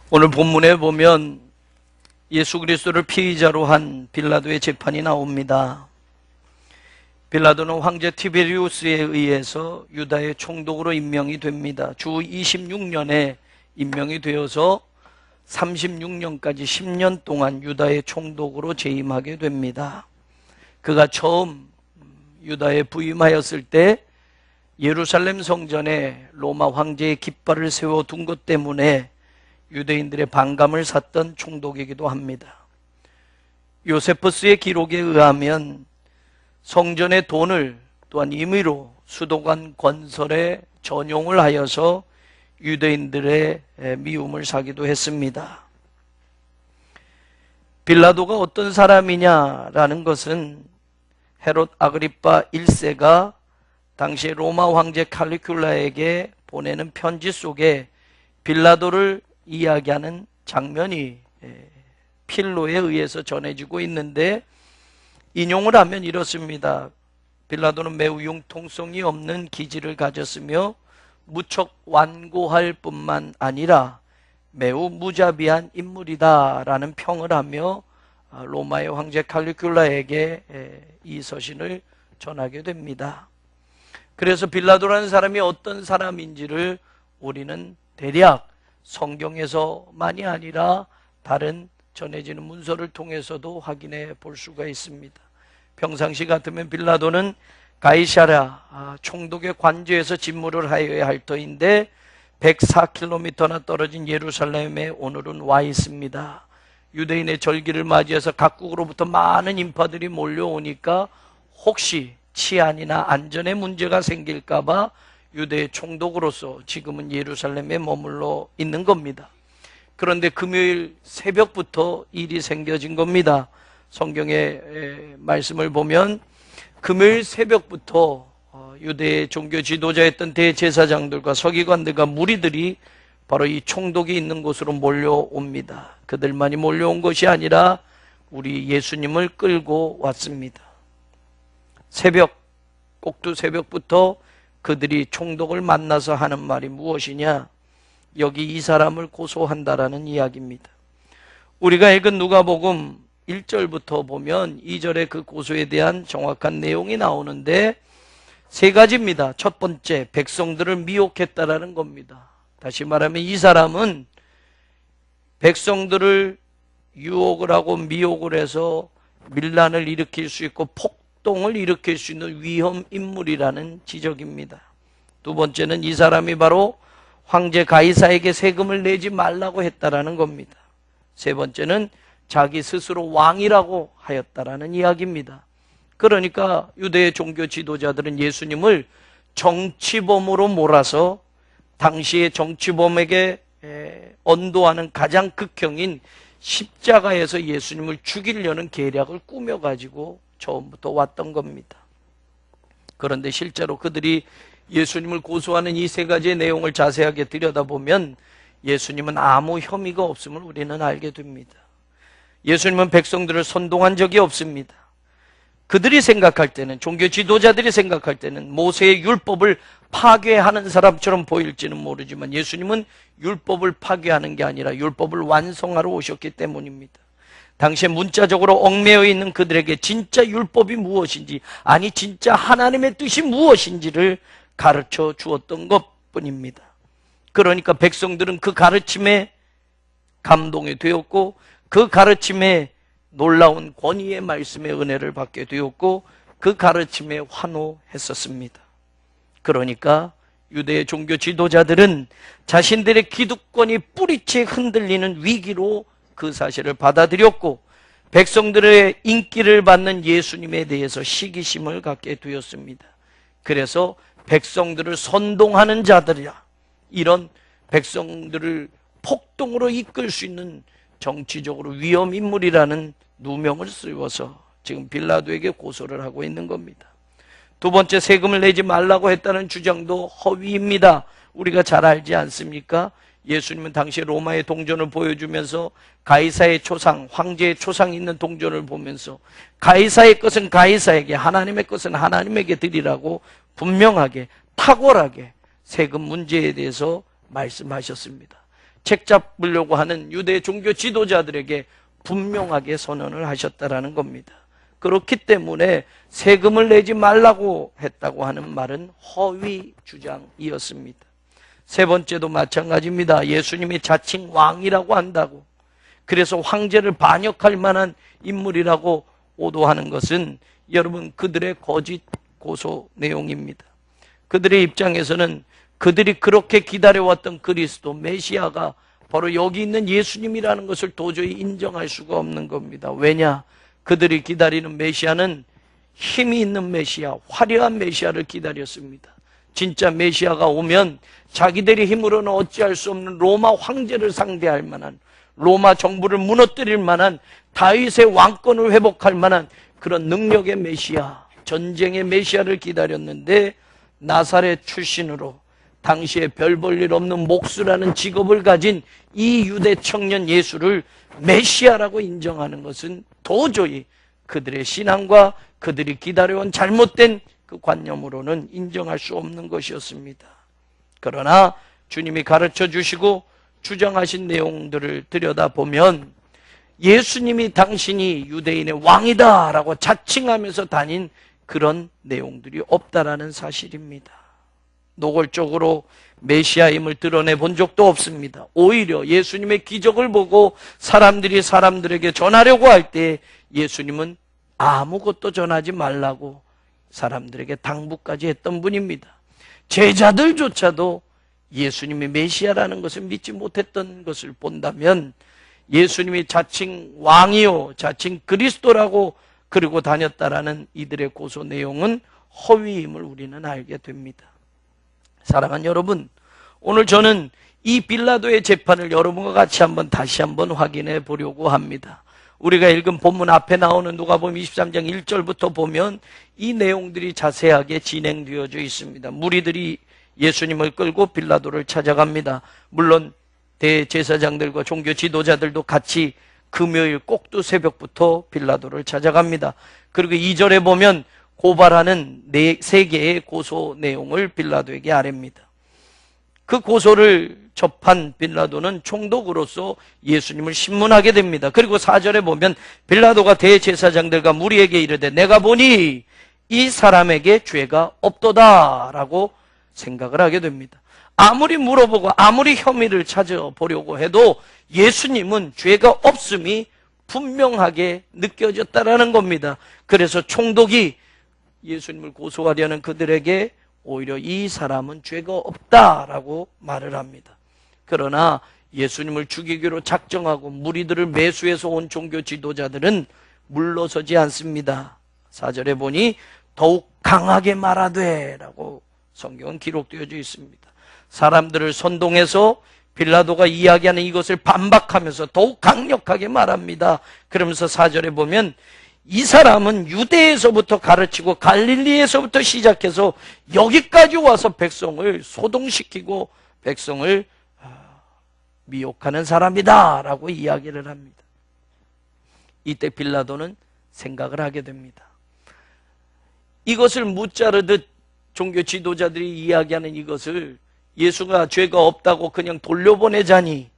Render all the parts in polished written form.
오늘 본문에 보면 예수 그리스도를 피의자로 한 빌라도의 재판이 나옵니다. 빌라도는 황제 티베리우스에 의해서 유다의 총독으로 임명이 됩니다. 주 26년에 임명이 되어서 36년까지 10년 동안 유다의 총독으로 재임하게 됩니다. 그가 처음 유다에 부임하였을 때 예루살렘 성전에 로마 황제의 깃발을 세워둔 것 때문에 유대인들의 반감을 샀던 총독이기도 합니다. 요세푸스의 기록에 의하면 성전의 돈을 또한 임의로 수도관 건설에 전용을 하여서 유대인들의 미움을 사기도 했습니다. 빌라도가 어떤 사람이냐라는 것은 헤롯 아그리파 1세가 당시 로마 황제 칼리큘라에게 보내는 편지 속에 빌라도를 이야기하는 장면이 필로에 의해서 전해지고 있는데, 인용을 하면 이렇습니다. 빌라도는 매우 융통성이 없는 기질을 가졌으며 무척 완고할 뿐만 아니라 매우 무자비한 인물이다 라는 평을 하며 로마의 황제 칼리큘라에게 이 서신을 전하게 됩니다. 그래서 빌라도라는 사람이 어떤 사람인지를 우리는 대략 성경에서만이 아니라 다른 전해지는 문서를 통해서도 확인해 볼 수가 있습니다. 평상시 같으면 빌라도는 가이사랴 총독의 관저에서 집무를 하여야 할 터인데 104km나 떨어진 예루살렘에 오늘은 와 있습니다. 유대인의 절기를 맞이해서 각국으로부터 많은 인파들이 몰려오니까 혹시 치안이나 안전에 문제가 생길까봐 유대의 총독으로서 지금은 예루살렘에 머물러 있는 겁니다. 그런데 금요일 새벽부터 일이 생겨진 겁니다. 성경의 말씀을 보면 금요일 새벽부터 유대의 종교 지도자였던 대제사장들과 서기관들과 무리들이 바로 이 총독이 있는 곳으로 몰려옵니다. 그들만이 몰려온 것이 아니라 우리 예수님을 끌고 왔습니다. 꼭두 새벽부터 그들이 총독을 만나서 하는 말이 무엇이냐? 여기 이 사람을 고소한다라는 이야기입니다. 우리가 읽은 누가복음 1절부터 보면 2절에 그 고소에 대한 정확한 내용이 나오는데 세 가지입니다. 첫 번째, 백성들을 미혹했다라는 겁니다. 다시 말하면 이 사람은 백성들을 유혹을 하고 미혹을 해서 밀란을 일으킬 수 있고 폭동을 일으킬 수 있는 위험 인물이라는 지적입니다. 두 번째는 이 사람이 바로 황제 가이사에게 세금을 내지 말라고 했다라는 겁니다. 세 번째는 자기 스스로 왕이라고 하였다라는 이야기입니다. 그러니까 유대의 종교 지도자들은 예수님을 정치범으로 몰아서 당시의 정치범에게 언도하는 가장 극형인 십자가에서 예수님을 죽이려는 계략을 꾸며가지고 처음부터 왔던 겁니다. 그런데 실제로 그들이 예수님을 고소하는 이 세 가지의 내용을 자세하게 들여다보면 예수님은 아무 혐의가 없음을 우리는 알게 됩니다. 예수님은 백성들을 선동한 적이 없습니다. 그들이 생각할 때는, 종교 지도자들이 생각할 때는 모세의 율법을 파괴하는 사람처럼 보일지는 모르지만 예수님은 율법을 파괴하는 게 아니라 율법을 완성하러 오셨기 때문입니다. 당시에 문자적으로 얽매여 있는 그들에게 진짜 율법이 무엇인지, 아니 진짜 하나님의 뜻이 무엇인지를 가르쳐 주었던 것뿐입니다. 그러니까 백성들은 그 가르침에 감동이 되었고 그 가르침에 놀라운 권위의 말씀의 은혜를 받게 되었고 그 가르침에 환호했었습니다. 그러니까 유대의 종교 지도자들은 자신들의 기득권이 뿌리채 흔들리는 위기로 그 사실을 받아들였고 백성들의 인기를 받는 예수님에 대해서 시기심을 갖게 되었습니다. 그래서 백성들을 선동하는 자들이라, 이런 백성들을 폭동으로 이끌 수 있는 정치적으로 위험 인물이라는 누명을 씌워서 지금 빌라도에게 고소를 하고 있는 겁니다. 두 번째, 세금을 내지 말라고 했다는 주장도 허위입니다. 우리가 잘 알지 않습니까? 예수님은 당시 로마의 동전을 보여주면서 가이사의 초상, 황제의 초상이 있는 동전을 보면서 가이사의 것은 가이사에게, 하나님의 것은 하나님에게 드리라고 분명하게 탁월하게 세금 문제에 대해서 말씀하셨습니다. 책 잡으려고 하는 유대 종교 지도자들에게 분명하게 선언을 하셨다라는 겁니다. 그렇기 때문에 세금을 내지 말라고 했다고 하는 말은 허위 주장이었습니다. 세 번째도 마찬가지입니다. 예수님이 자칭 왕이라고 한다고, 그래서 황제를 반역할 만한 인물이라고 오도하는 것은 여러분 그들의 거짓 고소 내용입니다. 그들의 입장에서는 그들이 그렇게 기다려왔던 그리스도 메시아가 바로 여기 있는 예수님이라는 것을 도저히 인정할 수가 없는 겁니다. 왜냐? 그들이 기다리는 메시아는 힘이 있는 메시아, 화려한 메시아를 기다렸습니다. 진짜 메시아가 오면 자기들의 힘으로는 어찌할 수 없는 로마 황제를 상대할 만한, 로마 정부를 무너뜨릴 만한, 다윗의 왕권을 회복할 만한 그런 능력의 메시아, 전쟁의 메시아를 기다렸는데 나사렛 출신으로 당시에 별 볼 일 없는 목수라는 직업을 가진 이 유대 청년 예수를 메시아라고 인정하는 것은 도저히 그들의 신앙과 그들이 기다려온 잘못된 그 관념으로는 인정할 수 없는 것이었습니다. 그러나 주님이 가르쳐 주시고 주장하신 내용들을 들여다보면 예수님이 당신이 유대인의 왕이다 라고 자칭하면서 다닌 그런 내용들이 없다라는 사실입니다. 노골적으로 메시아임을 드러내 본 적도 없습니다. 오히려 예수님의 기적을 보고 사람들이 사람들에게 전하려고 할 때 예수님은 아무것도 전하지 말라고 사람들에게 당부까지 했던 분입니다. 제자들조차도 예수님이 메시아라는 것을 믿지 못했던 것을 본다면 예수님이 자칭 왕이요 자칭 그리스도라고 그러고 다녔다라는 이들의 고소 내용은 허위임을 우리는 알게 됩니다. 사랑하는 여러분, 오늘 저는 이 빌라도의 재판을 여러분과 같이 다시 한번 확인해 보려고 합니다. 우리가 읽은 본문 앞에 나오는 누가복음 23장 1절부터 보면 이 내용들이 자세하게 진행되어져 있습니다. 무리들이 예수님을 끌고 빌라도를 찾아갑니다. 물론 대제사장들과 종교 지도자들도 같이 금요일 꼭두 새벽부터 빌라도를 찾아갑니다. 그리고 2절에 보면 고발하는 3개의 고소 내용을 빌라도에게 아뢰입니다. 그 고소를 접한 빌라도는 총독으로서 예수님을 신문하게 됩니다. 그리고 4절에 보면 빌라도가 대제사장들과 무리에게 이르되 내가 보니 이 사람에게 죄가 없도다 라고 생각을 하게 됩니다. 아무리 물어보고 아무리 혐의를 찾아보려고 해도 예수님은 죄가 없음이 분명하게 느껴졌다라는 겁니다. 그래서 총독이 예수님을 고소하려는 그들에게 오히려 이 사람은 죄가 없다라고 말을 합니다. 그러나 예수님을 죽이기로 작정하고 무리들을 매수해서 온 종교 지도자들은 물러서지 않습니다. 4절에 보니 더욱 강하게 말하되 라고 성경은 기록되어져 있습니다. 사람들을 선동해서 빌라도가 이야기하는 이것을 반박하면서 더욱 강력하게 말합니다. 그러면서 4절에 보면 이 사람은 유대에서부터 가르치고 갈릴리에서부터 시작해서 여기까지 와서 백성을 소동시키고 백성을 미혹하는 사람이다 라고 이야기를 합니다. 이때 빌라도는 생각을 하게 됩니다. 이것을 무자르듯 종교 지도자들이 이야기하는 이것을 예수가 죄가 없다고 그냥 돌려보내자니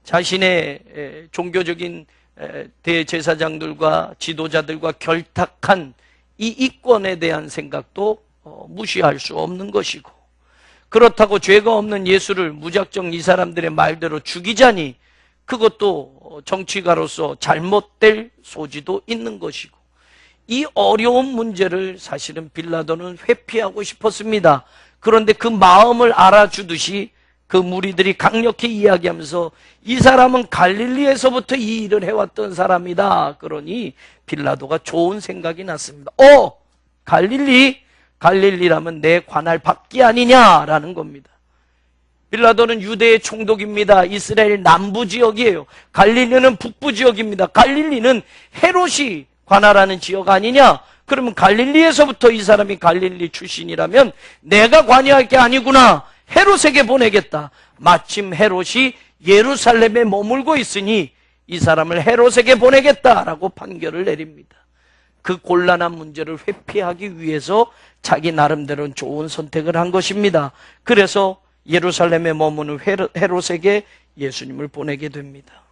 자신의 종교적인 대제사장들과 지도자들과 결탁한 이 이권에 대한 생각도 무시할 수 없는 것이고, 그렇다고 죄가 없는 예수를 무작정 이 사람들의 말대로 죽이자니 그것도 정치가로서 잘못될 소지도 있는 것이고, 이 어려운 문제를 사실은 빌라도는 회피하고 싶었습니다. 그런데 그 마음을 알아주듯이 그 무리들이 강력히 이야기하면서 이 사람은 갈릴리에서부터 이 일을 해왔던 사람이다. 그러니 빌라도가 좋은 생각이 났습니다. 갈릴리? 갈릴리라면 내 관할 밖이 아니냐라는 겁니다. 빌라도는 유대의 총독입니다. 이스라엘 남부 지역이에요. 갈릴리는 북부 지역입니다. 갈릴리는 헤롯이 관할하는 지역 아니냐? 그러면 갈릴리에서부터 이 사람이 갈릴리 출신이라면 내가 관여할 게 아니구나. 헤롯에게 보내겠다. 마침 헤롯이 예루살렘에 머물고 있으니 이 사람을 헤롯에게 보내겠다라고 판결을 내립니다. 그 곤란한 문제를 회피하기 위해서 자기 나름대로는 좋은 선택을 한 것입니다. 그래서 예루살렘에 머무는 헤롯에게 예수님을 보내게 됩니다.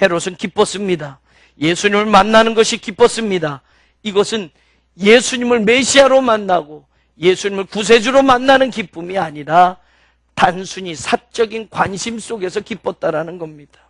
헤롯은 기뻤습니다. 예수님을 만나는 것이 기뻤습니다. 이것은 예수님을 메시아로 만나고 예수님을 구세주로 만나는 기쁨이 아니라 단순히 사적인 관심 속에서 기뻤다라는 겁니다.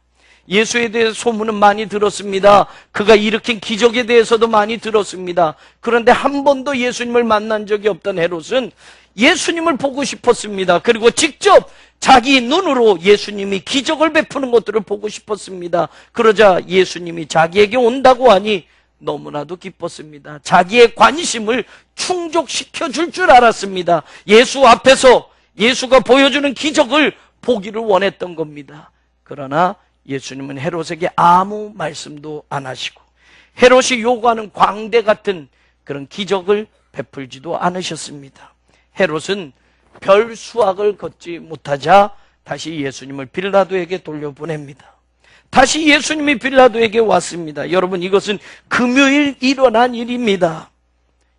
예수에 대해서 소문은 많이 들었습니다. 그가 일으킨 기적에 대해서도 많이 들었습니다. 그런데 한 번도 예수님을 만난 적이 없던 헤롯은 예수님을 보고 싶었습니다. 그리고 직접 자기 눈으로 예수님이 기적을 베푸는 것들을 보고 싶었습니다. 그러자 예수님이 자기에게 온다고 하니 너무나도 기뻤습니다. 자기의 관심을 충족시켜 줄 줄 알았습니다. 예수 앞에서 예수가 보여주는 기적을 보기를 원했던 겁니다. 그러나 예수님은 헤롯에게 아무 말씀도 안 하시고 헤롯이 요구하는 광대 같은 그런 기적을 베풀지도 않으셨습니다. 헤롯은 별 수확을 걷지 못하자 다시 예수님을 빌라도에게 돌려보냅니다. 다시 예수님이 빌라도에게 왔습니다. 여러분, 이것은 금요일 일어난 일입니다.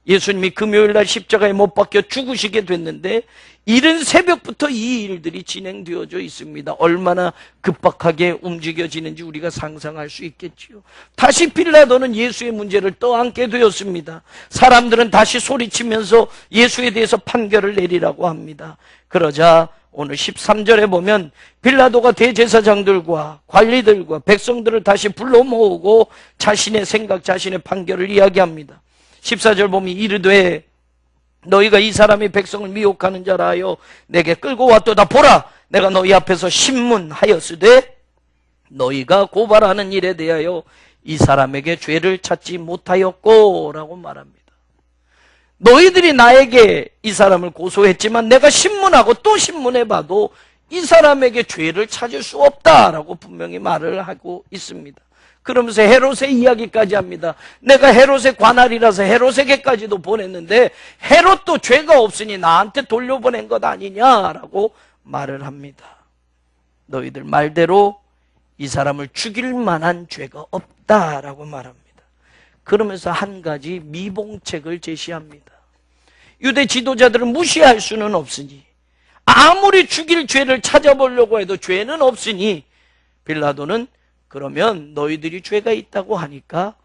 예수님이 금요일날 십자가에 못 박혀 죽으시게 됐는데 이른 새벽부터 이 일들이 진행되어져 있습니다. 얼마나 급박하게 움직여지는지 우리가 상상할 수 있겠지요. 다시 빌라도는 예수의 문제를 떠안게 되었습니다. 사람들은 다시 소리치면서 예수에 대해서 판결을 내리라고 합니다. 그러자 오늘 13절에 보면 빌라도가 대제사장들과 관리들과 백성들을 다시 불러 모으고 자신의 생각, 자신의 판결을 이야기합니다. 14절 보면 이르되 너희가 이 사람이 백성을 미혹하는 자라 하여 내게 끌고 왔도다. 보라, 내가 너희 앞에서 신문하였으되 너희가 고발하는 일에 대하여 이 사람에게 죄를 찾지 못하였고 라고 말합니다. 너희들이 나에게 이 사람을 고소했지만 내가 신문하고 또 신문해봐도 이 사람에게 죄를 찾을 수 없다라고 분명히 말을 하고 있습니다. 그러면서 헤롯의 이야기까지 합니다. 내가 헤롯의 관할이라서 헤롯에게까지도 보냈는데 헤롯도 죄가 없으니 나한테 돌려보낸 것 아니냐라고 말을 합니다. 너희들 말대로 이 사람을 죽일 만한 죄가 없다라고 말합니다. 그러면서 한 가지 미봉책을 제시합니다. 유대 지도자들은 무시할 수는 없으니 아무리 죽일 죄를 찾아보려고 해도 죄는 없으니 빌라도는 그러면 너희들이 죄가 있다고 하니까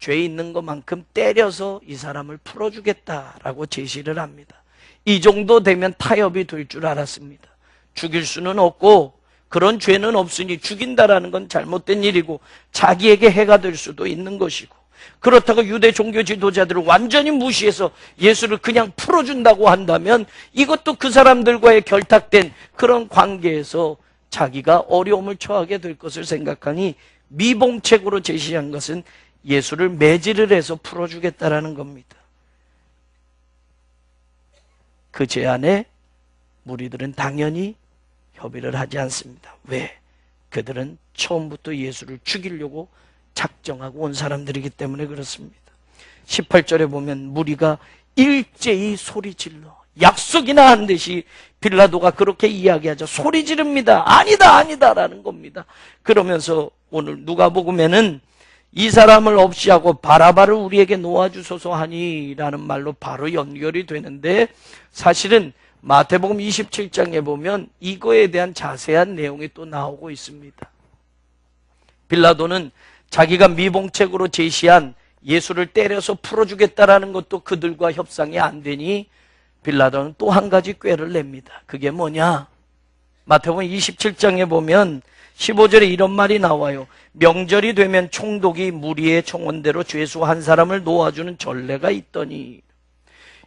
죄 있는 것만큼 때려서 이 사람을 풀어주겠다라고 제시를 합니다. 이 정도 되면 타협이 될 줄 알았습니다. 죽일 수는 없고 그런 죄는 없으니 죽인다라는 건 잘못된 일이고 자기에게 해가 될 수도 있는 것이고 그렇다고 유대 종교 지도자들을 완전히 무시해서 예수를 그냥 풀어준다고 한다면 이것도 그 사람들과의 결탁된 그런 관계에서 자기가 어려움을 처하게 될 것을 생각하니 미봉책으로 제시한 것은 예수를 매질을 해서 풀어주겠다라는 겁니다. 그 제안에 무리들은 당연히 협의를 하지 않습니다. 왜? 그들은 처음부터 예수를 죽이려고 작정하고 온 사람들이기 때문에 그렇습니다. 18절에 보면 무리가 일제히 소리질러 약속이나 한 듯이 빌라도가 그렇게 이야기하죠. 소리 지릅니다. 아니다, 아니다라는 겁니다. 그러면서 오늘 누가복음에는 이 사람을 없이 하고 바라바를 우리에게 놓아주소서 하니라는 말로 바로 연결이 되는데 사실은 마태복음 27장에 보면 이거에 대한 자세한 내용이 또 나오고 있습니다. 빌라도는 자기가 미봉책으로 제시한 예수를 때려서 풀어주겠다라는 것도 그들과 협상이 안 되니 빌라도는 또 한 가지 꾀를 냅니다. 그게 뭐냐? 마태복음 27장에 보면 15절에 이런 말이 나와요. 명절이 되면 총독이 무리의 청원대로 죄수 한 사람을 놓아주는 전례가 있더니.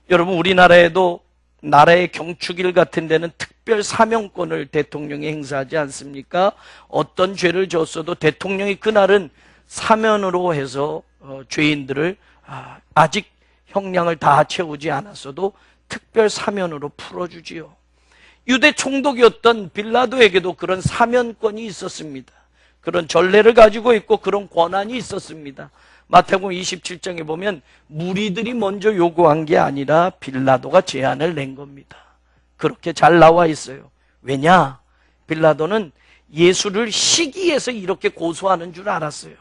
여러분, 우리나라에도 나라의 경축일 같은 데는 특별 사명권을 대통령이 행사하지 않습니까? 어떤 죄를 졌어도 대통령이 그날은 사면으로 해서 죄인들을 아직 형량을 다 채우지 않았어도 특별 사면으로 풀어주지요. 유대 총독이었던 빌라도에게도 그런 사면권이 있었습니다. 그런 전례를 가지고 있고 그런 권한이 있었습니다. 마태복음 27장에 보면 무리들이 먼저 요구한 게 아니라 빌라도가 제안을 낸 겁니다. 그렇게 잘 나와 있어요. 왜냐? 빌라도는 예수를 시기해서 이렇게 고소하는 줄 알았어요.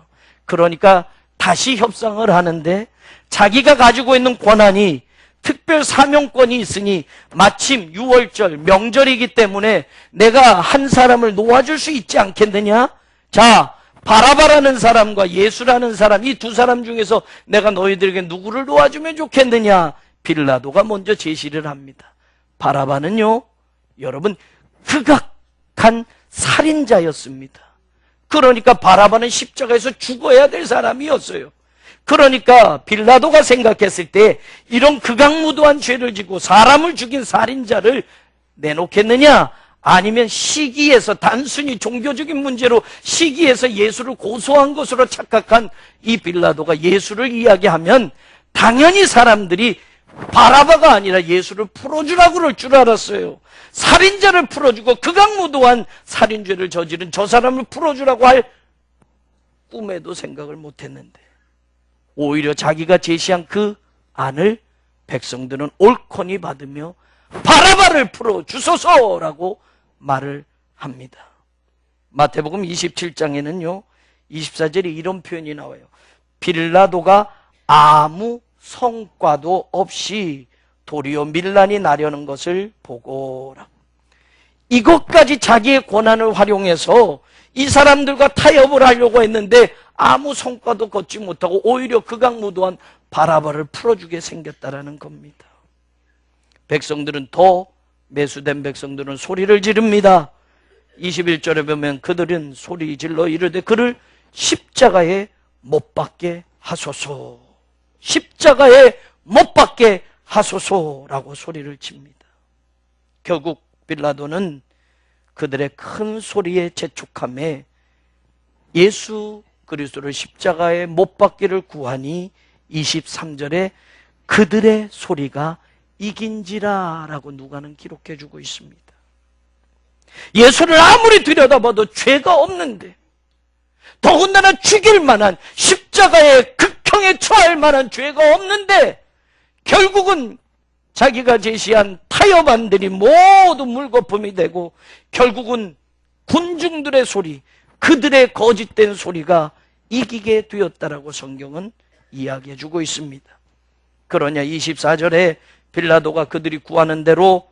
그러니까 다시 협상을 하는데 자기가 가지고 있는 권한이 특별 사명권이 있으니 마침 6월절 명절이기 때문에 내가 한 사람을 놓아줄 수 있지 않겠느냐? 자, 바라바라는 사람과 예수라는 사람, 이 두 사람 중에서 내가 너희들에게 누구를 놓아주면 좋겠느냐? 빌라도가 먼저 제시를 합니다. 바라바는요, 여러분, 극악한 살인자였습니다. 그러니까 바라바는 십자가에서 죽어야 될 사람이었어요. 그러니까 빌라도가 생각했을 때 이런 극악무도한 죄를 지고 사람을 죽인 살인자를 내놓겠느냐? 아니면 시기에서, 단순히 종교적인 문제로 시기에서 예수를 고소한 것으로 착각한 이 빌라도가 예수를 이야기하면 당연히 사람들이 바라바가 아니라 예수를 풀어주라고 그럴 줄 알았어요. 살인자를 풀어주고 극악무도한 살인죄를 저지른 저 사람을 풀어주라고 할 꿈에도 생각을 못했는데, 오히려 자기가 제시한 그 안을 백성들은 옳거니 받으며 바라바를 풀어주소서라고 말을 합니다. 마태복음 27장에는요 24절에 이런 표현이 나와요. 빌라도가 아무 성과도 없이 도리어 밀란이 나려는 것을 보고라. 이것까지 자기의 권한을 활용해서 이 사람들과 타협을 하려고 했는데 아무 성과도 거치 못하고 오히려 극악무도한 바라바를 풀어주게 생겼다라는 겁니다. 백성들은, 더 매수된 백성들은 소리를 지릅니다. 21절에 보면 그들은 소리 질러 이르되 그를 십자가에 못 박게 하소서, 십자가에 못 박게 하소서라고 소리를 칩니다. 결국 빌라도는 그들의 큰 소리에 재촉함에 예수 그리스도를 십자가에 못 박기를 구하니 23절에 그들의 소리가 이긴지라 라고 누가는 기록해 주고 있습니다. 예수를 아무리 들여다봐도 죄가 없는데, 더군다나 죽일 만한, 십자가에 극형에 처할 만한 죄가 없는데 결국은 자기가 제시한 타협안들이 모두 물거품이 되고 결국은 군중들의 소리, 그들의 거짓된 소리가 이기게 되었다라고 성경은 이야기해 주고 있습니다. 그러냐 24절에 빌라도가 그들이 구하는 대로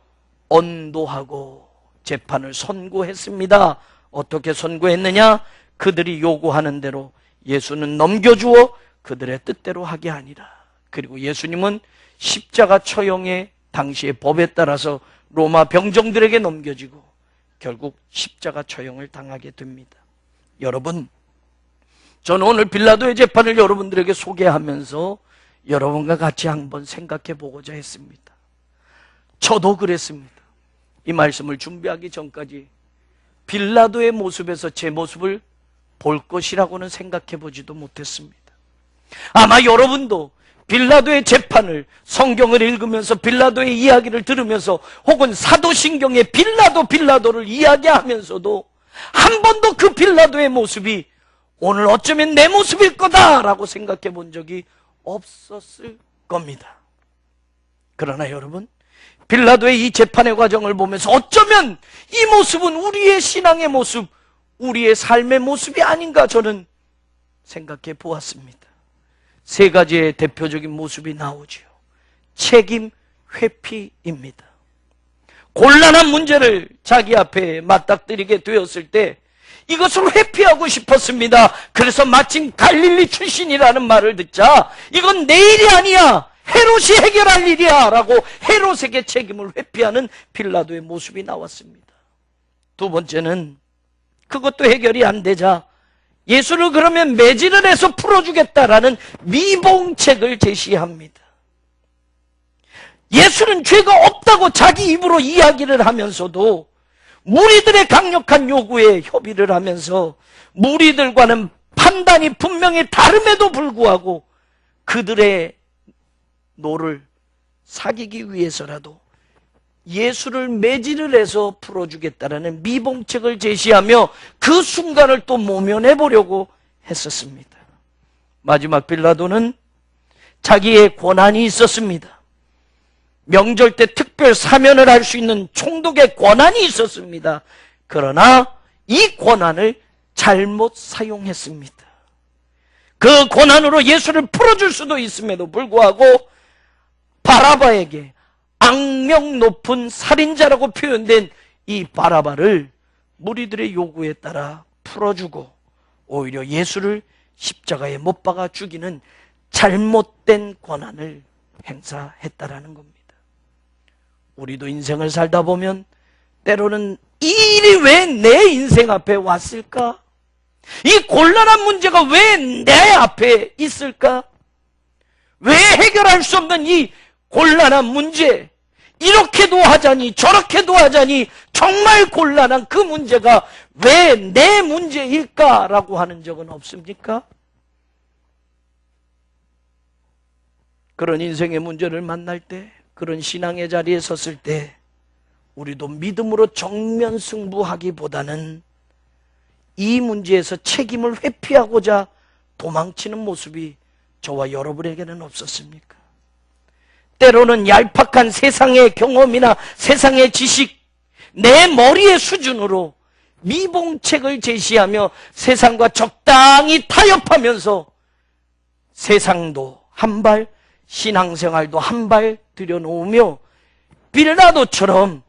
언도하고 재판을 선고했습니다. 어떻게 선고했느냐? 그들이 요구하는 대로 예수는 넘겨주어 그들의 뜻대로 하게 하니라. 그리고 예수님은 십자가 처형의 당시의 법에 따라서 로마 병정들에게 넘겨지고 결국 십자가 처형을 당하게 됩니다. 여러분, 저는 오늘 빌라도의 재판을 여러분들에게 소개하면서 여러분과 같이 한번 생각해 보고자 했습니다. 저도 그랬습니다. 이 말씀을 준비하기 전까지 빌라도의 모습에서 제 모습을 볼 것이라고는 생각해 보지도 못했습니다. 아마 여러분도 빌라도의 재판을, 성경을 읽으면서 빌라도의 이야기를 들으면서 혹은 사도신경의 빌라도를 이야기하면서도 한 번도 그 빌라도의 모습이 오늘 어쩌면 내 모습일 거다라고 생각해 본 적이 없었을 겁니다. 그러나 여러분, 빌라도의 이 재판의 과정을 보면서 어쩌면 이 모습은 우리의 신앙의 모습, 우리의 삶의 모습이 아닌가 저는 생각해 보았습니다. 세 가지의 대표적인 모습이 나오지요. 책임 회피입니다. 곤란한 문제를 자기 앞에 맞닥뜨리게 되었을 때 이것을 회피하고 싶었습니다. 그래서 마침 갈릴리 출신이라는 말을 듣자 이건 내 일이 아니야, 헤롯이 해결할 일이야 라고 헤롯에게 책임을 회피하는 빌라도의 모습이 나왔습니다. 두 번째는 그것도 해결이 안 되자 예수를 그러면 매질을 해서 풀어주겠다라는 미봉책을 제시합니다. 예수는 죄가 없다고 자기 입으로 이야기를 하면서도 무리들의 강력한 요구에 협의를 하면서 무리들과는 판단이 분명히 다름에도 불구하고 그들의 노를 사귀기 위해서라도 예수를 매질을 해서 풀어주겠다라는 미봉책을 제시하며 그 순간을 또 모면해 보려고 했었습니다. 마지막 빌라도는 자기의 권한이 있었습니다. 명절 때 특별 사면을 할 수 있는 총독의 권한이 있었습니다. 그러나 이 권한을 잘못 사용했습니다. 그 권한으로 예수를 풀어줄 수도 있음에도 불구하고 바라바에게 악명 높은 살인자라고 표현된 이 바라바를 무리들의 요구에 따라 풀어주고 오히려 예수를 십자가에 못 박아 죽이는 잘못된 권한을 행사했다라는 겁니다. 우리도 인생을 살다 보면 때로는 이 일이 왜 내 인생 앞에 왔을까? 이 곤란한 문제가 왜 내 앞에 있을까? 왜 해결할 수 없는 이 곤란한 문제, 이렇게도 하자니 저렇게도 하자니 정말 곤란한 그 문제가 왜 내 문제일까라고 하는 적은 없습니까? 그런 인생의 문제를 만날 때, 그런 신앙의 자리에 섰을 때 우리도 믿음으로 정면 승부하기보다는 이 문제에서 책임을 회피하고자 도망치는 모습이 저와 여러분에게는 없었습니까? 때로는 얄팍한 세상의 경험이나 세상의 지식, 내 머리의 수준으로 미봉책을 제시하며 세상과 적당히 타협하면서 세상도 한 발, 신앙생활도 한 발 들여놓으며 빌라도처럼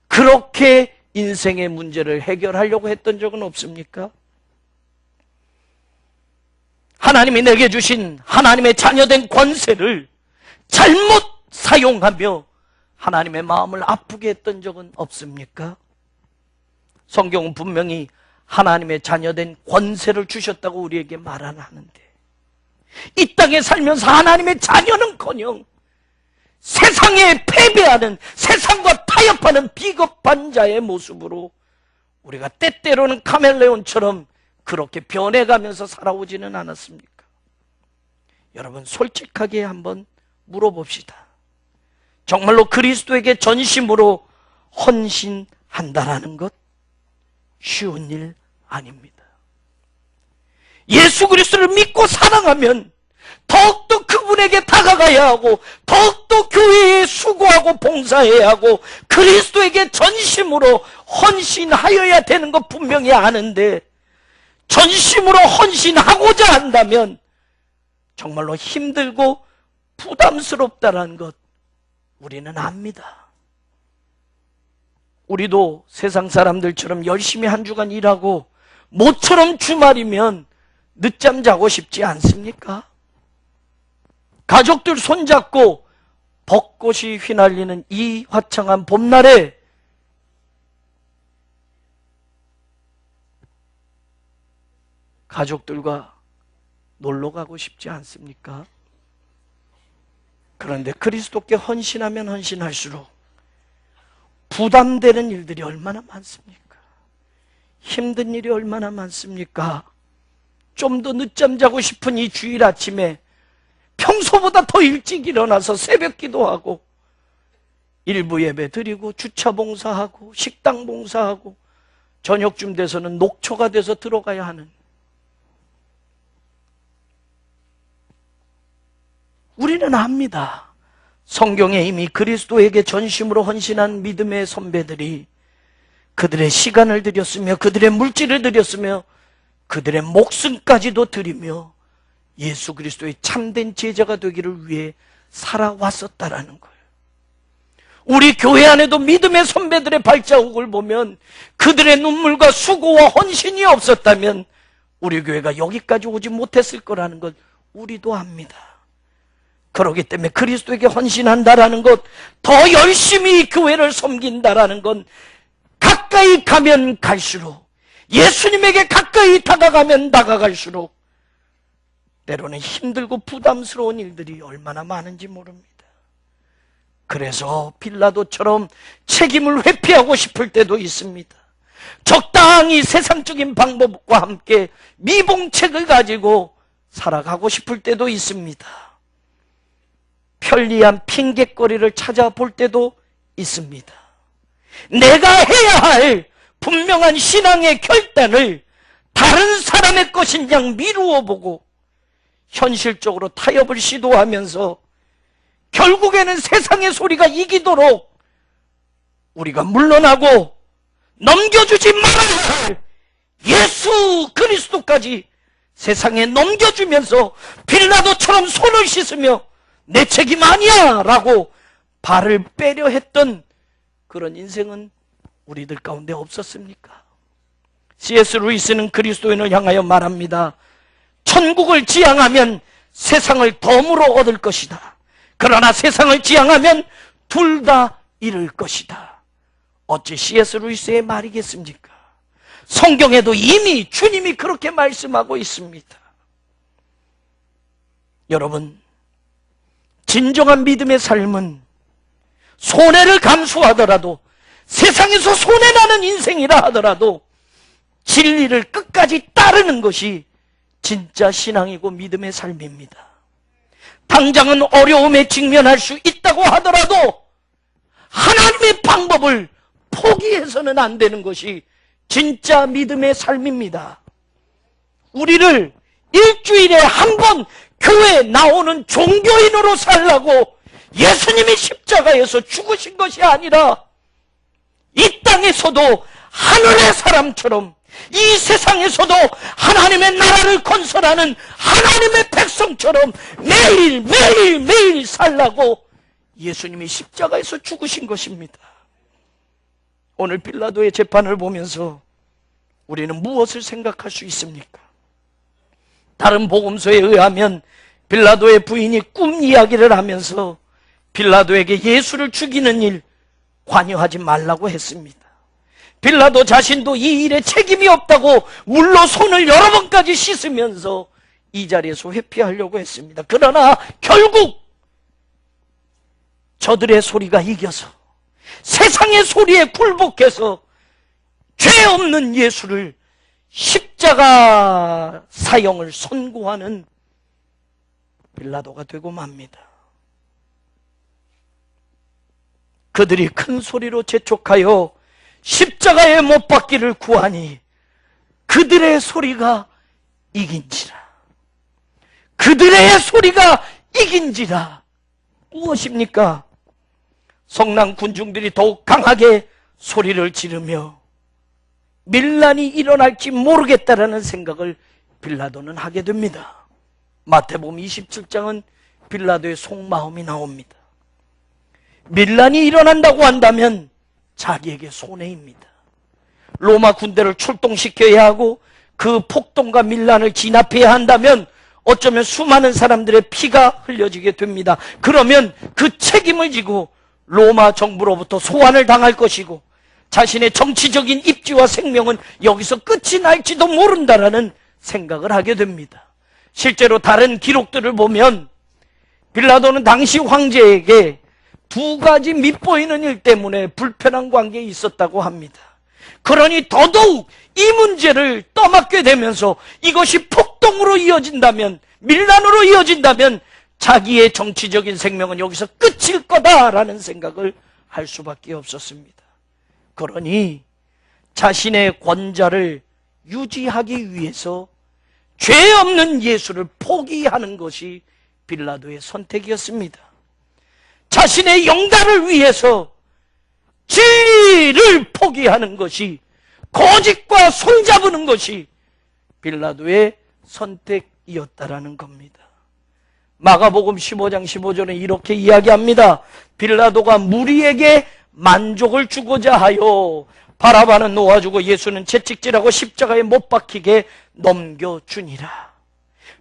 그렇게 인생의 문제를 해결하려고 했던 적은 없습니까? 하나님이 내게 주신 하나님의 자녀된 권세를 잘못 사용하며 하나님의 마음을 아프게 했던 적은 없습니까? 성경은 분명히 하나님의 자녀된 권세를 주셨다고 우리에게 말 안 하는데, 이 땅에 살면서 하나님의 자녀는커녕 세상에 패배하는, 세상과 타협하는 비겁한 자의 모습으로 우리가 때때로는 카멜레온처럼 그렇게 변해가면서 살아오지는 않았습니까? 여러분, 솔직하게 한번 물어봅시다. 정말로 그리스도에게 전심으로 헌신한다라는 것 쉬운 일 아닙니다. 예수 그리스도를 믿고 사랑하면 더욱더 그분에게 다가가야 하고, 더욱더 교회에 수고하고 봉사해야 하고, 그리스도에게 전심으로 헌신하여야 되는 것 분명히 아는데, 전심으로 헌신하고자 한다면 정말로 힘들고 부담스럽다는 것 우리는 압니다. 우리도 세상 사람들처럼 열심히 한 주간 일하고 모처럼 주말이면 늦잠 자고 싶지 않습니까? 가족들 손잡고 벚꽃이 휘날리는 이 화창한 봄날에 가족들과 놀러 가고 싶지 않습니까? 그런데 그리스도께 헌신하면 헌신할수록 부담되는 일들이 얼마나 많습니까? 힘든 일이 얼마나 많습니까? 좀 더 늦잠 자고 싶은 이 주일 아침에 평소보다 더 일찍 일어나서 새벽 기도하고 일부 예배 드리고 주차 봉사하고 식당 봉사하고 저녁쯤 돼서는 녹초가 돼서 들어가야 하는, 우리는 압니다. 성경에 이미 그리스도에게 전심으로 헌신한 믿음의 선배들이 그들의 시간을 들였으며 그들의 물질을 들였으며 그들의 목숨까지도 드리며 예수 그리스도의 참된 제자가 되기를 위해 살아왔었다라는 거예요. 우리 교회 안에도 믿음의 선배들의 발자국을 보면 그들의 눈물과 수고와 헌신이 없었다면 우리 교회가 여기까지 오지 못했을 거라는 것 우리도 압니다. 그렇기 때문에 그리스도에게 헌신한다라는 것, 더 열심히 교회를 섬긴다라는 건 가까이 가면 갈수록, 예수님에게 가까이 다가가면 다가갈수록 때로는 힘들고 부담스러운 일들이 얼마나 많은지 모릅니다. 그래서 빌라도처럼 책임을 회피하고 싶을 때도 있습니다. 적당히 세상적인 방법과 함께 미봉책을 가지고 살아가고 싶을 때도 있습니다. 편리한 핑곗거리를 찾아볼 때도 있습니다. 내가 해야 할 분명한 신앙의 결단을 다른 사람의 것인 양 미루어 보고 현실적으로 타협을 시도하면서 결국에는 세상의 소리가 이기도록 우리가 물러나고 넘겨주지 말아야 할 예수 그리스도까지 세상에 넘겨주면서 빌라도처럼 손을 씻으며 내 책임 아니야 라고 발을 빼려 했던 그런 인생은 우리들 가운데 없었습니까? C.S. 루이스는 그리스도인을 향하여 말합니다. 천국을 지향하면 세상을 덤으로 얻을 것이다. 그러나 세상을 지향하면 둘 다 잃을 것이다. 어찌 C.S. 루이스의 말이겠습니까? 성경에도 이미 주님이 그렇게 말씀하고 있습니다. 여러분, 진정한 믿음의 삶은 손해를 감수하더라도, 세상에서 손해나는 인생이라 하더라도 진리를 끝까지 따르는 것이 진짜 신앙이고 믿음의 삶입니다. 당장은 어려움에 직면할 수 있다고 하더라도 하나님의 방법을 포기해서는 안 되는 것이 진짜 믿음의 삶입니다. 우리를 일주일에 한 번 교회에 나오는 종교인으로 살라고 예수님이 십자가에서 죽으신 것이 아니라 이 땅에서도 하늘의 사람처럼, 이 세상에서도 하나님의 나라를 건설하는 하나님의 백성처럼 매일 살라고 예수님이 십자가에서 죽으신 것입니다. 오늘 빌라도의 재판을 보면서 우리는 무엇을 생각할 수 있습니까? 다른 복음서에 의하면 빌라도의 부인이 꿈 이야기를 하면서 빌라도에게 예수를 죽이는 일 관여하지 말라고 했습니다. 빌라도 자신도 이 일에 책임이 없다고 물로 손을 여러 번까지 씻으면서 이 자리에서 회피하려고 했습니다. 그러나 결국 저들의 소리가 이겨서, 세상의 소리에 굴복해서 죄 없는 예수를 십자가 사형을 선고하는 빌라도가 되고 맙니다. 그들이 큰 소리로 재촉하여 십자가에 못 박기를 구하니 그들의 소리가 이긴지라. 그들의 소리가 이긴지라. 무엇입니까? 성난 군중들이 더욱 강하게 소리를 지르며 밀란이 일어날지 모르겠다라는 생각을 빌라도는 하게 됩니다. 마태복음 27장은 빌라도의 속마음이 나옵니다. 밀란이 일어난다고 한다면 자기에게 손해입니다. 로마 군대를 출동시켜야 하고 그 폭동과 밀란을 진압해야 한다면 어쩌면 수많은 사람들의 피가 흘려지게 됩니다. 그러면 그 책임을 지고 로마 정부로부터 소환을 당할 것이고 자신의 정치적인 입지와 생명은 여기서 끝이 날지도 모른다라는 생각을 하게 됩니다. 실제로 다른 기록들을 보면 빌라도는 당시 황제에게 두 가지 밉보이는 일 때문에 불편한 관계에 있었다고 합니다. 그러니 더더욱 이 문제를 떠맡게 되면서 이것이 폭동으로 이어진다면, 밀란으로 이어진다면 자기의 정치적인 생명은 여기서 끝일 거다라는 생각을 할 수밖에 없었습니다. 그러니 자신의 권좌를 유지하기 위해서 죄 없는 예수를 포기하는 것이 빌라도의 선택이었습니다. 자신의 영달을 위해서 진리를 포기하는 것이, 거짓과 손잡는 것이 빌라도의 선택이었다라는 겁니다. 마가복음 15장 15절에 이렇게 이야기합니다. 빌라도가 무리에게 만족을 주고자 하여 바라바는 놓아주고 예수는 채찍질하고 십자가에 못 박히게 넘겨주니라.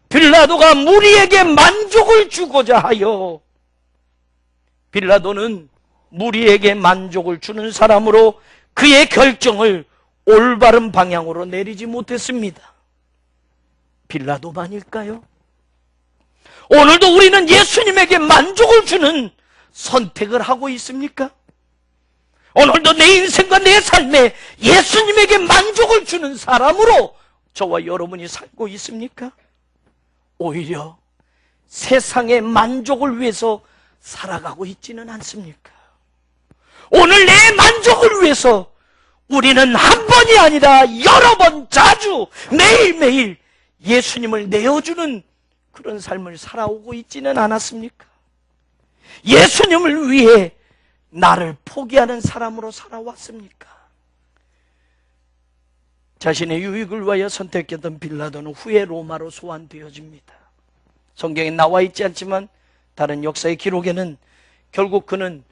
빌라도가 무리에게 만족을 주고자 하여, 빌라도는 무리에게 만족을 주는 사람으로 그의 결정을 올바른 방향으로 내리지 못했습니다. 빌라도만일까요? 오늘도 우리는 예수님에게 만족을 주는 선택을 하고 있습니까? 오늘도 내 인생과 내 삶에 예수님에게 만족을 주는 사람으로 저와 여러분이 살고 있습니까? 오히려 세상의 만족을 위해서 살아가고 있지는 않습니까? 오늘 내 만족을 위해서 우리는 한 번이 아니라 여러 번, 자주, 매일매일 예수님을 내어주는 그런 삶을 살아오고 있지는 않았습니까? 예수님을 위해 나를 포기하는 사람으로 살아왔습니까? 자신의 유익을 위하여 선택했던 빌라도는 후에 로마로 소환되어집니다. 성경에 나와 있지 않지만 다른 역사의 기록에는 결국 그는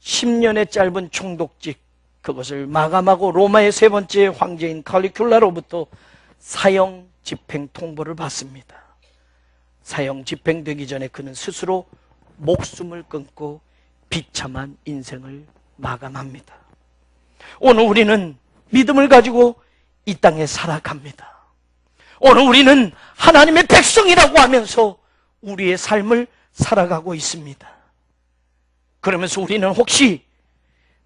10년의 짧은 총독직, 그것을 마감하고 로마의 세 번째 황제인 칼리큘라로부터 사형 집행 통보를 받습니다. 사형 집행되기 전에 그는 스스로 목숨을 끊고 비참한 인생을 마감합니다. 오늘 우리는 믿음을 가지고 이 땅에 살아갑니다. 오늘 우리는 하나님의 백성이라고 하면서 우리의 삶을 살아가고 있습니다. 그러면서 우리는 혹시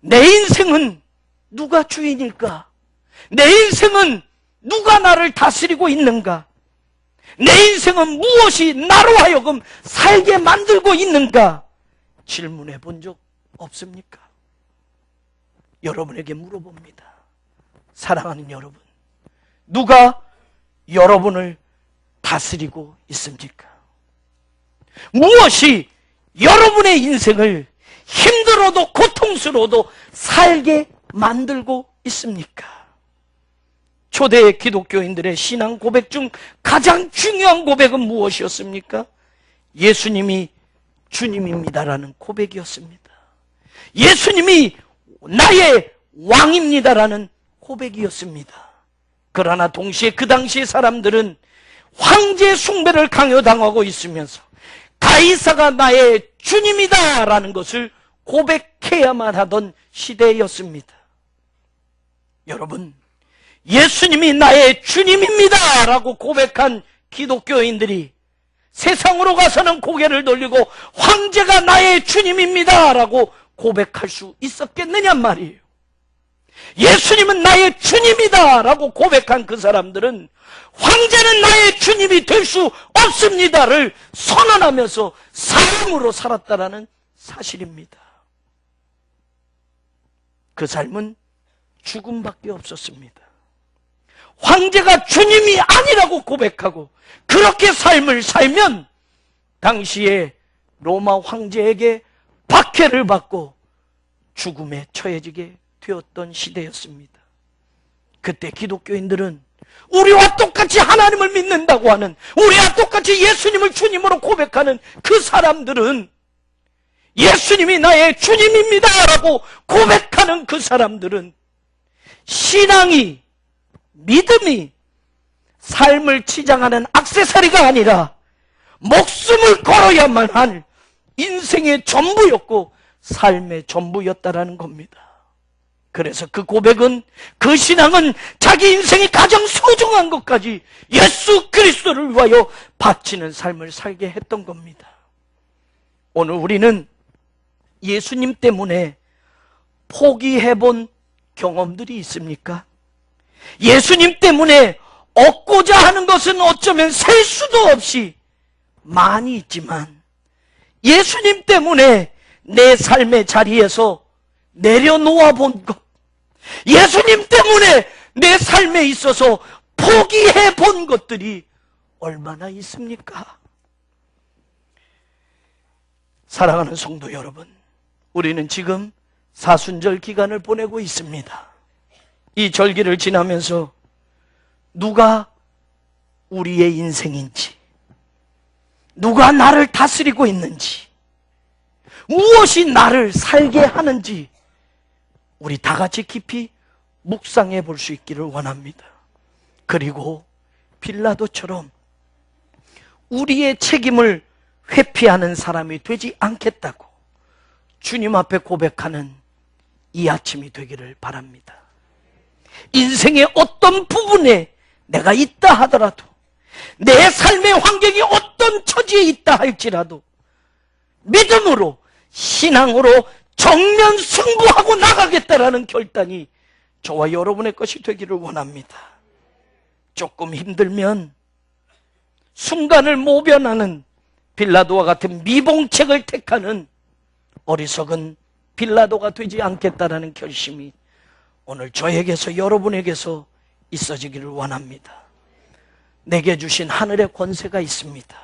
내 인생은 누가 주인일까? 내 인생은 누가 나를 다스리고 있는가? 내 인생은 무엇이 나로 하여금 살게 만들고 있는가? 질문해 본 적 없습니까? 여러분에게 물어봅니다. 사랑하는 여러분, 누가 여러분을 다스리고 있습니까? 무엇이 여러분의 인생을 힘들어도 고통스러워도 살게 만들고 있습니까? 초대 기독교인들의 신앙 고백 중 가장 중요한 고백은 무엇이었습니까? 예수님이 주님입니다라는 고백이었습니다. 예수님이 나의 왕입니다라는 고백이었습니다. 그러나 동시에 그 당시의 사람들은 황제 숭배를 강요당하고 있으면서 가이사가 나의 주님이다라는 것을 고백해야만 하던 시대였습니다. 여러분, 예수님이 나의 주님입니다 라고 고백한 기독교인들이 세상으로 가서는 고개를 돌리고 황제가 나의 주님입니다 라고 고백할 수 있었겠느냐 말이에요. 예수님은 나의 주님이다 라고 고백한 그 사람들은 황제는 나의 주님이 될 수 없습니다를 선언하면서 삶으로 살았다라는 사실입니다. 그 삶은 죽음밖에 없었습니다. 황제가 주님이 아니라고 고백하고 그렇게 삶을 살면 당시에 로마 황제에게 박해를 받고 죽음에 처해지게 되었던 시대였습니다. 그때 기독교인들은 우리와 똑같이 하나님을 믿는다고 하는, 우리와 똑같이 예수님을 주님으로 고백하는 그 사람들은, 예수님이 나의 주님입니다 라고 고백하는 그 사람들은 신앙이, 믿음이 삶을 치장하는 액세서리가 아니라 목숨을 걸어야만 할 인생의 전부였고 삶의 전부였다라는 겁니다. 그래서 그 고백은, 그 신앙은 자기 인생이 가장 소중한 것까지 예수 그리스도를 위하여 바치는 삶을 살게 했던 겁니다. 오늘 우리는 예수님 때문에 포기해본 경험들이 있습니까? 예수님 때문에 얻고자 하는 것은 어쩌면 셀 수도 없이 많이 있지만 예수님 때문에 내 삶의 자리에서 내려놓아 본 것, 예수님 때문에 내 삶에 있어서 포기해 본 것들이 얼마나 있습니까? 사랑하는 성도 여러분, 우리는 지금 사순절 기간을 보내고 있습니다. 이 절기를 지나면서 누가 우리의 인생인지, 누가 나를 다스리고 있는지, 무엇이 나를 살게 하는지 우리 다 같이 깊이 묵상해 볼 수 있기를 원합니다. 그리고 빌라도처럼 우리의 책임을 회피하는 사람이 되지 않겠다고 주님 앞에 고백하는 이 아침이 되기를 바랍니다. 인생의 어떤 부분에 내가 있다 하더라도, 내 삶의 환경이 어떤 처지에 있다 할지라도 믿음으로, 신앙으로 정면 승부하고 나가겠다라는 결단이 저와 여러분의 것이 되기를 원합니다. 조금 힘들면 순간을 모면하는 빌라도와 같은 미봉책을 택하는 어리석은 빌라도가 되지 않겠다라는 결심이 오늘 저에게서, 여러분에게서 있어지기를 원합니다. 내게 주신 하늘의 권세가 있습니다.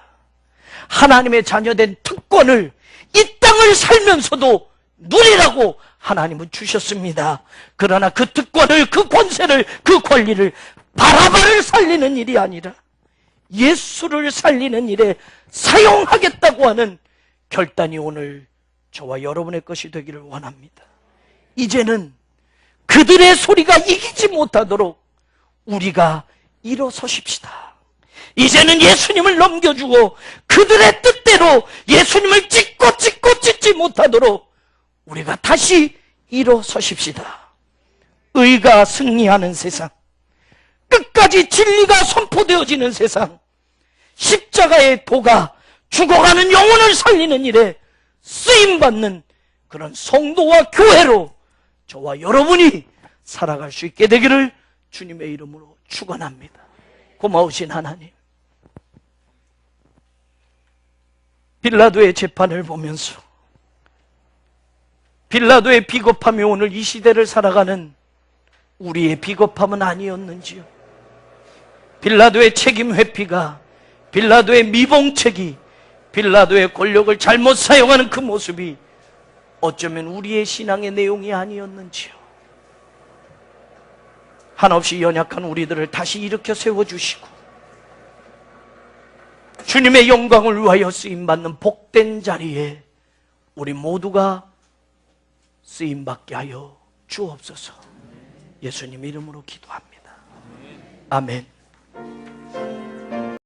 하나님의 자녀된 특권을 이 땅을 살면서도 누리라고 하나님은 주셨습니다. 그러나 그 특권을, 그 권세를, 그 권리를 바라바를 살리는 일이 아니라 예수를 살리는 일에 사용하겠다고 하는 결단이 오늘 저와 여러분의 것이 되기를 원합니다. 이제는 그들의 소리가 이기지 못하도록 우리가 일어서십시다. 이제는 예수님을 넘겨주고 그들의 뜻대로 예수님을 찢지 못하도록 우리가 다시 일어서십시다. 의가 승리하는 세상, 끝까지 진리가 선포되어지는 세상, 십자가의 도가 죽어가는 영혼을 살리는 일에 쓰임받는 그런 성도와 교회로 저와 여러분이 살아갈 수 있게 되기를 주님의 이름으로 축원합니다. 고마우신 하나님, 빌라도의 재판을 보면서 빌라도의 비겁함이 오늘 이 시대를 살아가는 우리의 비겁함은 아니었는지요? 빌라도의 책임 회피가, 빌라도의 미봉책이, 빌라도의 권력을 잘못 사용하는 그 모습이 어쩌면 우리의 신앙의 내용이 아니었는지요? 한없이 연약한 우리들을 다시 일으켜 세워주시고 주님의 영광을 위하여 쓰임받는 복된 자리에 우리 모두가 쓰임받게 하여 주옵소서. 예수님 이름으로 기도합니다. 아멘.